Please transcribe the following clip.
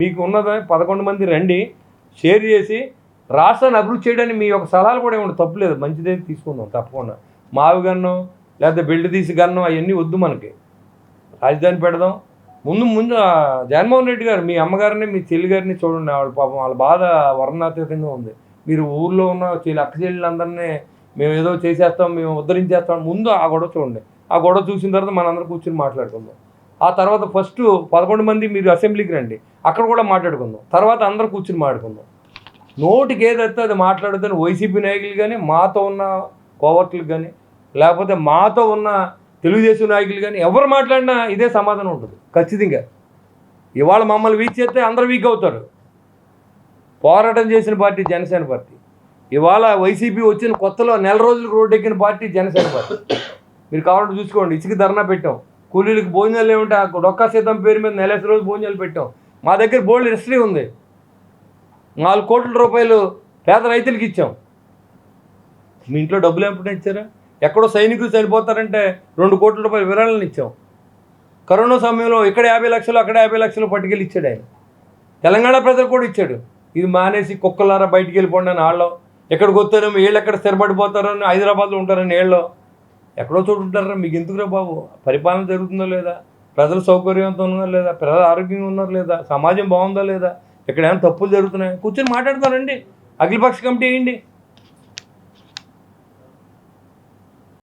మీకు ఉన్నది 11 మంది రండి, షేర్ చేసి రాష్ట్రాన్ని అభివృద్ధి చేయడానికి మీ యొక్క సలహాలు కూడా ఏమన్నా తప్పులేదు, మంచిదే తీసుకుందాం తప్పకుండా. మావి గన్నం లేకపోతే బెల్ట్ తీసి గన్నం అవన్నీ వద్దు మనకి. రాజధాని పెడదాం. ముందు జగన్మోహన్ రెడ్డి గారు మీ అమ్మగారిని మీ చెల్లి గారిని చూడండి, వాళ్ళ పాపం వాళ్ళ బాధ వర్ణనాతీతంగా ఉంది. మీరు ఊర్లో ఉన్న అక్క చెల్లెళ్ళందరినీ మేము ఏదో చేసేస్తాం, మేము ఉద్ధరించేస్తాం, ముందు ఆ గొడవ చూడండి. ఆ గొడవ చూసిన తర్వాత మనందరం కూర్చొని మాట్లాడుకుందాం. ఆ తర్వాత ఫస్ట్ 11 మంది మీరు అసెంబ్లీకి రండి, అక్కడ కూడా మాట్లాడుకుందాం. తర్వాత అందరూ కూర్చుని మాట్లాడుకుందాం. నోటికి ఏదైతే అది మాట్లాడుతుంది. వైసీపీ నాయకులు కానీ, మాతో ఉన్న కోవర్టులకు కానీ, లేకపోతే మాతో ఉన్న తెలుగుదేశం నాయకులు కానీ ఎవరు మాట్లాడినా ఇదే సమాధానం ఉంటుంది ఖచ్చితంగా. ఇవాళ మమ్మల్ని వీక్ చేస్తే అందరూ వీక్ అవుతారు. పోరాటం చేసిన పార్టీ జనసేన పార్టీ. ఇవాళ వైసీపీ వచ్చిన కొత్తలో నెల రోజులకు రోడ్డు ఎక్కిన పార్టీ జనసేన పార్టీ. మీరు కావాలంటే చూసుకోండి. ఇసుక ధర్నా పెట్టాం, కూలీలకు భోజనాలు ఏమిటా డొక్కా సీతం పేరు మీద నెల రోజు భోజనాలు పెట్టాం. మా దగ్గర బోల్డ్ హిస్టరీ ఉంది. 4 కోట్ల రూపాయలు పేద రైతులకి ఇచ్చాం. మీ ఇంట్లో డబ్బులు ఎప్పుడు ఇచ్చారా? ఎక్కడో సైనికులు చనిపోతారంటే 2 కోట్ల రూపాయలు విరాళాలను ఇచ్చాం. కరోనా సమయంలో ఇక్కడ 50 లక్షలు అక్కడ 50 లక్షలు పట్టుకెళ్ళి ఇచ్చాడు ఆయన. తెలంగాణ ప్రజలు కూడా ఇచ్చాడు. ఇది మానేసి కుక్కలారా బయటికి వెళ్ళిపోండి అని వాళ్ళు, ఎక్కడికి వస్తారో వీళ్ళు ఎక్కడ స్థిరపడిపోతారో అని, హైదరాబాద్లో ఉంటారని వీళ్ళు ఎక్కడో చోటు ఉంటారా. మీకు ఎందుకురా బాబు? పరిపాలన జరుగుతుందో లేదా, ప్రజలు సౌకర్యంతో ఉన్నారా లేదా, ప్రజలు ఆరోగ్యంగా ఉన్నారా లేదా, సమాజం బాగుందా లేదా, ఇక్కడ ఏమైనా తప్పులు జరుగుతున్నాయి, కూర్చొని మాట్లాడతారండి. అఖిలపక్ష కమిటీ వేయండి.